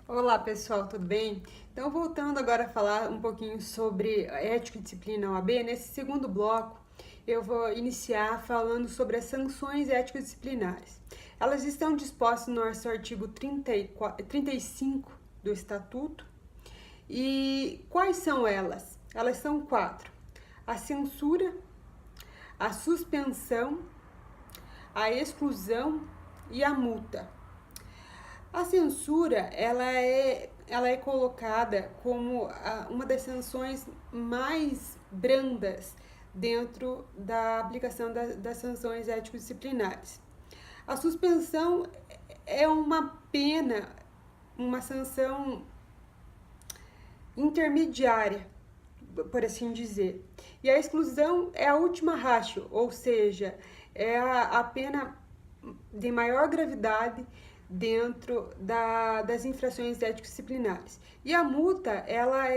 Olá pessoal, tudo bem? Então, voltando agora a falar um pouquinho sobre ética e disciplina OAB, nesse segundo bloco eu vou iniciar falando sobre as sanções éticas disciplinares. Elas estão dispostas no nosso artigo 35 do Estatuto. E quais são elas? Elas são quatro: a censura, a suspensão, a exclusão e a multa. A censura, ela é colocada como uma das sanções mais brandas dentro da aplicação das sanções ético-disciplinares. A suspensão é uma pena, uma sanção intermediária, por assim dizer. E a exclusão é a última ratio, ou seja, é a pena de maior gravidade dentro das infrações ético-disciplinares. E a multa, ela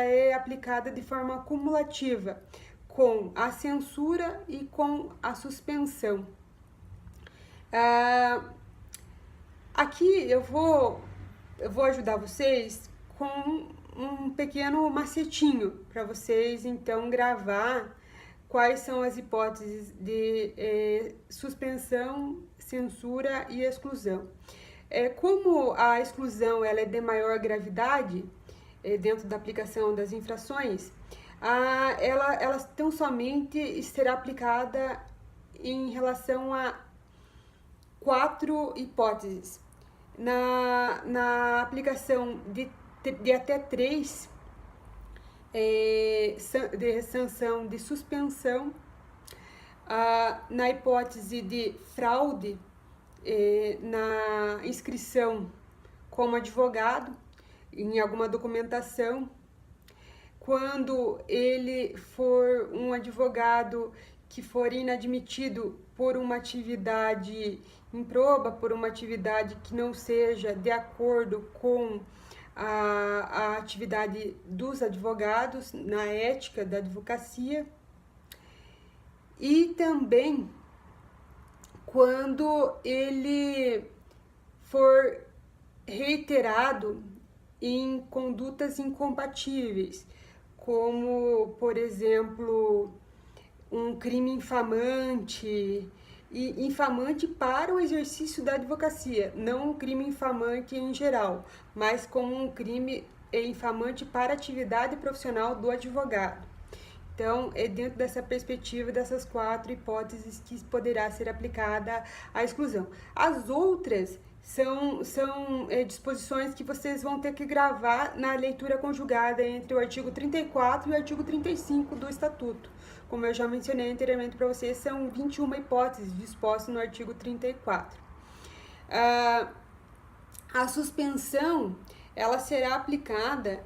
é aplicada de forma cumulativa, com a censura e com a suspensão. Aqui eu vou ajudar vocês com um pequeno macetinho para vocês então gravar quais são as hipóteses de suspensão, censura e exclusão. Como a exclusão ela é de maior gravidade dentro da aplicação das infrações, ela tão somente será aplicada em relação a quatro hipóteses. Na aplicação de até três de sanção de suspensão, na hipótese de fraude na inscrição como advogado em alguma documentação, quando ele for um advogado que for inadmitido por uma atividade improba, por uma atividade que não seja de acordo com a atividade dos advogados, na ética da advocacia, e também quando ele for reiterado em condutas incompatíveis, como, por exemplo, um crime infamante, e infamante para o exercício da advocacia, não um crime infamante em geral, mas como um crime infamante para a atividade profissional do advogado. Então, é dentro dessa perspectiva dessas quatro hipóteses que poderá ser aplicada a exclusão. As outras são disposições que vocês vão ter que gravar na leitura conjugada entre o artigo 34 e o artigo 35 do Estatuto. Como eu já mencionei anteriormente para vocês, são 21 hipóteses dispostas no artigo 34. A suspensão, ela será aplicada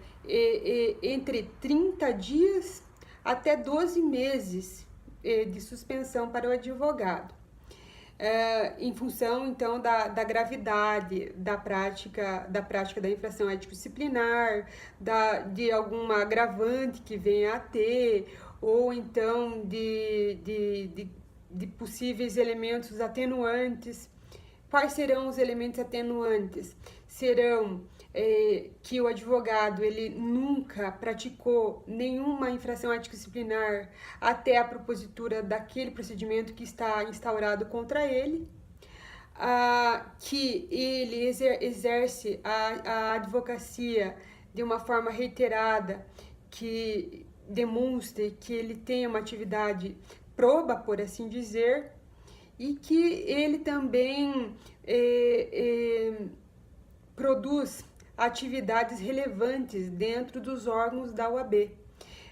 entre 30 dias até 12 meses de suspensão para o advogado. Em função, então, da gravidade da prática da infração ético-disciplinar, de alguma agravante que venha a ter, ou então de possíveis elementos atenuantes. Quais serão os elementos atenuantes? Serão que o advogado ele nunca praticou nenhuma infração ético-disciplinar até a propositura daquele procedimento que está instaurado contra ele, que ele exerce a advocacia de uma forma reiterada, que demonstre que ele tem uma atividade proba, por assim dizer, e que ele também produz atividades relevantes dentro dos órgãos da OAB.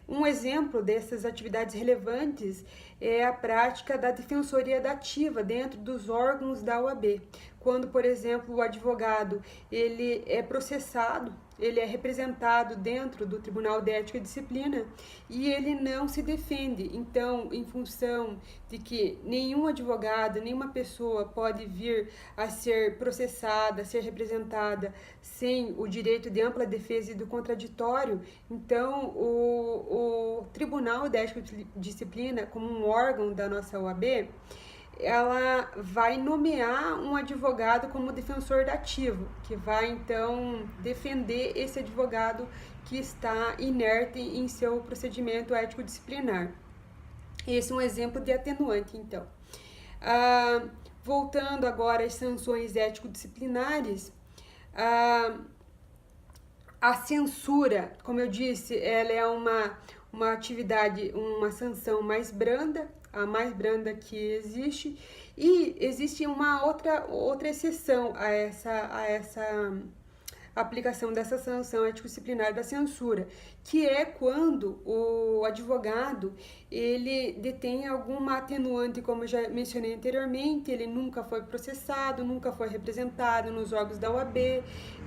Um exemplo dessas atividades relevantes é a prática da defensoria dativa dentro dos órgãos da OAB. Quando, por exemplo, o advogado ele é processado, ele é representado dentro do Tribunal de Ética e Disciplina e ele não se defende. Então, em função de que nenhum advogado, nenhuma pessoa pode vir a ser processada, a ser representada sem o direito de ampla defesa e do contraditório, então o Tribunal de Ética e Disciplina, como um órgão da nossa OAB, ela vai nomear um advogado como defensor dativo, que vai então defender esse advogado que está inerte em seu procedimento ético-disciplinar. Esse é um exemplo de atenuante, então. Voltando agora às sanções ético-disciplinares, a censura, como eu disse, ela é uma atividade, uma sanção mais branda, a mais branda que existe, e existe uma outra exceção a essa aplicação dessa sanção ético-disciplinar da censura, que é quando o advogado ele detém alguma atenuante, como eu já mencionei anteriormente, ele nunca foi processado, nunca foi representado nos órgãos da OAB,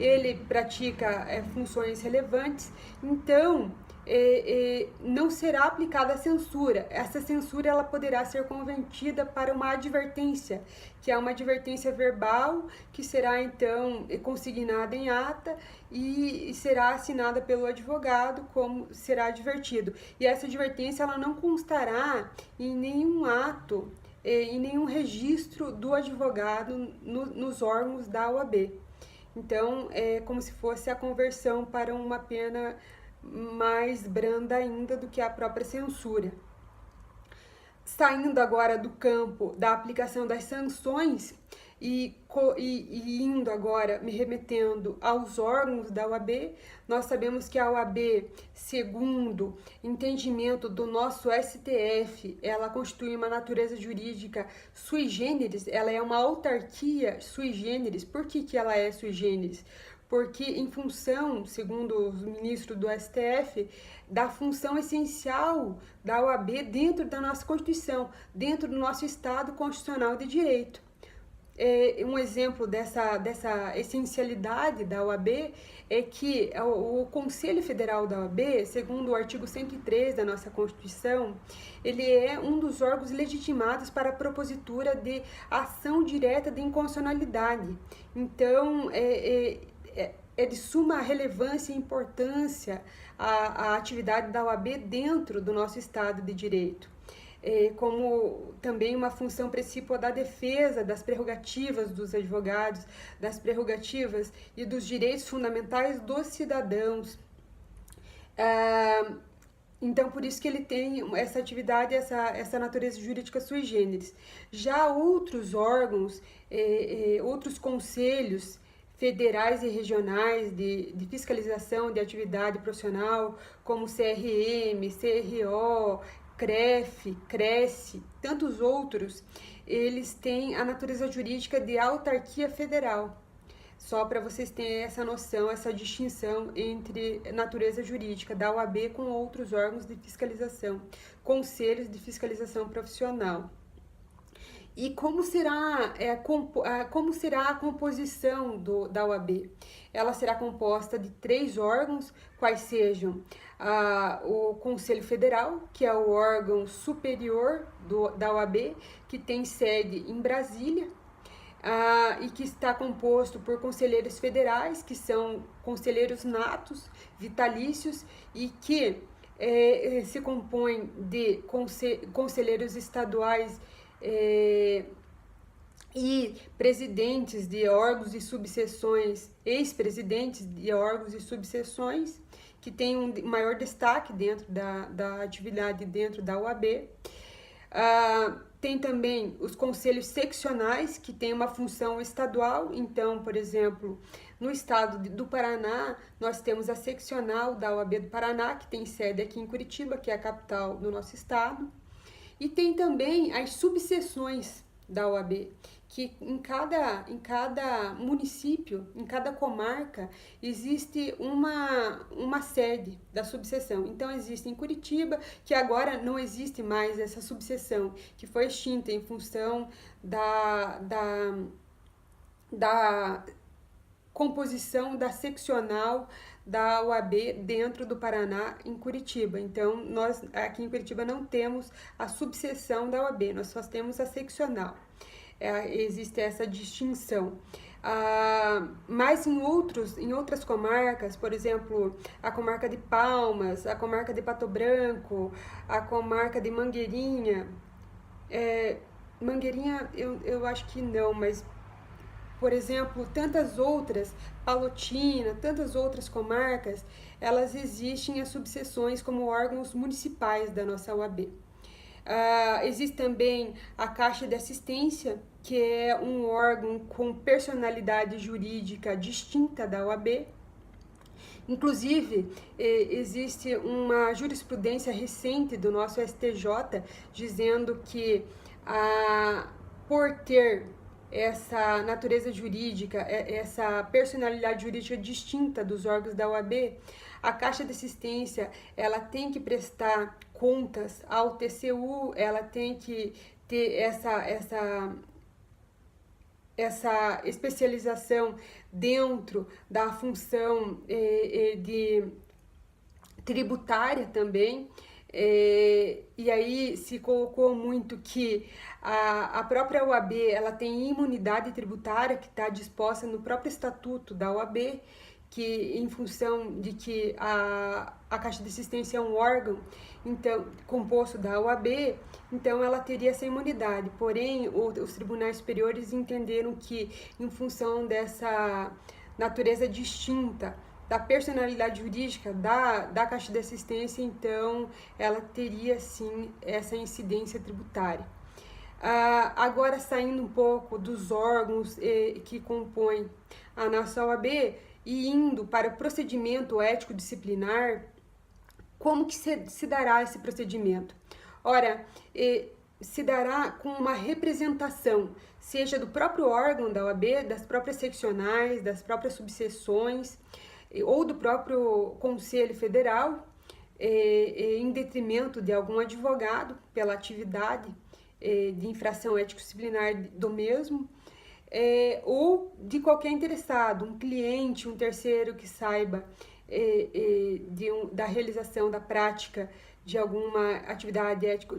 ele pratica funções relevantes, então não será aplicada a censura. Essa censura ela poderá ser convertida para uma advertência, que é uma advertência verbal, que será então consignada em ata e será assinada pelo advogado como será advertido. E essa advertência ela não constará em nenhum ato, em nenhum registro do advogado nos órgãos da OAB. Então, é como se fosse a conversão para uma pena mais branda ainda do que a própria censura. Saindo agora do campo da aplicação das sanções e indo agora, me remetendo aos órgãos da OAB, nós sabemos que a OAB, segundo entendimento do nosso STF, ela constitui uma natureza jurídica sui generis, ela é uma autarquia sui generis. Por que ela é sui generis? Porque em função, segundo os ministros do STF, da função essencial da OAB dentro da nossa Constituição, dentro do nosso Estado Constitucional de Direito. Um exemplo dessa essencialidade da OAB é que o Conselho Federal da OAB, segundo o artigo 103 da nossa Constituição, ele é um dos órgãos legitimados para a propositura de ação direta de inconstitucionalidade. Então, é de suma relevância e importância a atividade da OAB dentro do nosso Estado de Direito, como também uma função principal da defesa das prerrogativas dos advogados, das prerrogativas e dos direitos fundamentais dos cidadãos. Então, por isso que ele tem essa atividade, essa natureza jurídica sui generis. Já outros órgãos, outros conselhos federais e regionais de fiscalização de atividade profissional, como CRM, CRO, CREF, CRECE, tantos outros, eles têm a natureza jurídica de autarquia federal. Só para vocês terem essa noção, essa distinção entre natureza jurídica da OAB com outros órgãos de fiscalização, conselhos de fiscalização profissional. E como será a composição da OAB? Ela será composta de 3 órgãos, quais sejam o Conselho Federal, que é o órgão superior da OAB, que tem sede em Brasília, e que está composto por conselheiros federais, que são conselheiros natos, vitalícios, e que se compõem de conselheiros estaduais e presidentes de órgãos e subseções, ex-presidentes de órgãos e subseções, que têm um maior destaque dentro da atividade dentro da OAB. Tem também os conselhos seccionais, que têm uma função estadual. Então, por exemplo, no estado do Paraná, nós temos a seccional da OAB do Paraná, que tem sede aqui em Curitiba, que é a capital do nosso estado. E tem também as subseções da OAB, que em cada município, em cada comarca, existe uma sede da subseção. Então, existe em Curitiba, que agora não existe mais essa subseção, que foi extinta em função da composição da seccional da OAB dentro do Paraná, em Curitiba. Então, nós aqui em Curitiba não temos a subseção da OAB, nós só temos a seccional. Existe essa distinção. Mas em outras comarcas, por exemplo, a comarca de Palmas, a comarca de Pato Branco, a comarca de Mangueirinha, Mangueirinha, eu acho que não, mas, por exemplo, tantas outras, Palotina, tantas outras comarcas, elas existem as subseções como órgãos municipais da nossa OAB. Existe também a Caixa de Assistência, que é um órgão com personalidade jurídica distinta da OAB. Inclusive, existe uma jurisprudência recente do nosso STJ dizendo que, por ter essa natureza jurídica, essa personalidade jurídica distinta dos órgãos da OAB, a Caixa de Assistência ela tem que prestar contas ao TCU, ela tem que ter essa especialização dentro da função de tributária também. E aí se colocou muito que a própria OAB ela tem imunidade tributária que está disposta no próprio estatuto da OAB, que em função de que a Caixa de Assistência é um órgão então composto da OAB, então ela teria essa imunidade. Porém, os tribunais superiores entenderam que, em função dessa natureza distinta da personalidade jurídica da Caixa de Assistência, então ela teria sim essa incidência tributária. Agora, saindo um pouco dos órgãos que compõem a nossa OAB e indo para o procedimento ético-disciplinar, como que se dará esse procedimento? Ora, se dará com uma representação, seja do próprio órgão da OAB, das próprias seccionais, das próprias subseções, ou do próprio Conselho Federal, em detrimento de algum advogado pela atividade de infração ético-disciplinar do mesmo, ou de qualquer interessado, um cliente, um terceiro que saiba da realização da prática de alguma atividade ético,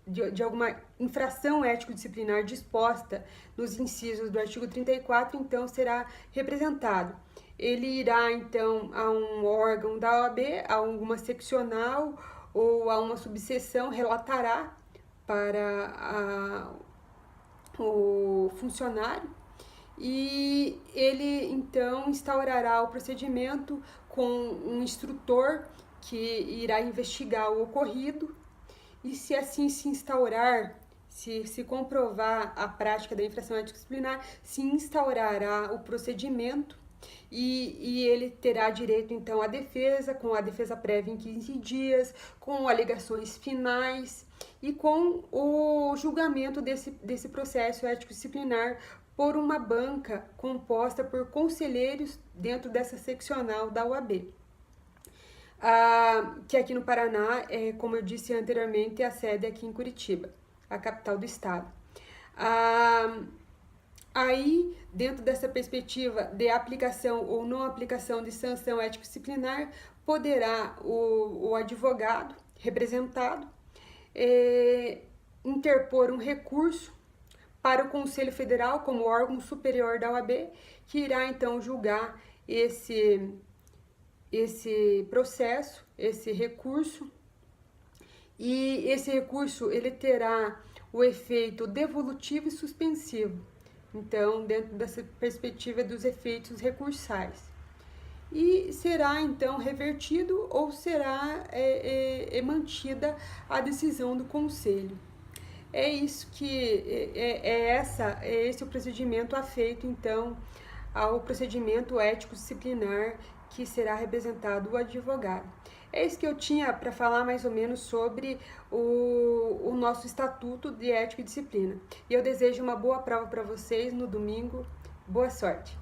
de alguma infração ético-disciplinar disposta nos incisos do artigo 34, então será representado. Ele irá então a um órgão da OAB, a alguma seccional ou a uma subseção, relatará para o funcionário e ele então instaurará o procedimento com um instrutor que irá investigar o ocorrido e, se assim se instaurar, se comprovar a prática da infração ético-disciplinar, se instaurará o procedimento e ele terá direito então à defesa, com a defesa prévia em 15 dias, com alegações finais e com o julgamento desse processo ético-disciplinar por uma banca composta por conselheiros dentro dessa seccional da OAB. Que aqui no Paraná, como eu disse anteriormente, a sede é aqui em Curitiba, a capital do estado. Aí, dentro dessa perspectiva de aplicação ou não aplicação de sanção ético-disciplinar, poderá o advogado representado interpor um recurso para o Conselho Federal como órgão superior da OAB, que irá então julgar esse processo, esse recurso, e esse recurso ele terá o efeito devolutivo e suspensivo, então dentro dessa perspectiva dos efeitos recursais, e será então revertido ou será mantida a decisão do Conselho. É isso que esse o procedimento afeito então ao procedimento ético-disciplinar que será representado o advogado. É isso que eu tinha para falar mais ou menos sobre o nosso Estatuto de Ética e Disciplina. E eu desejo uma boa prova para vocês no domingo. Boa sorte!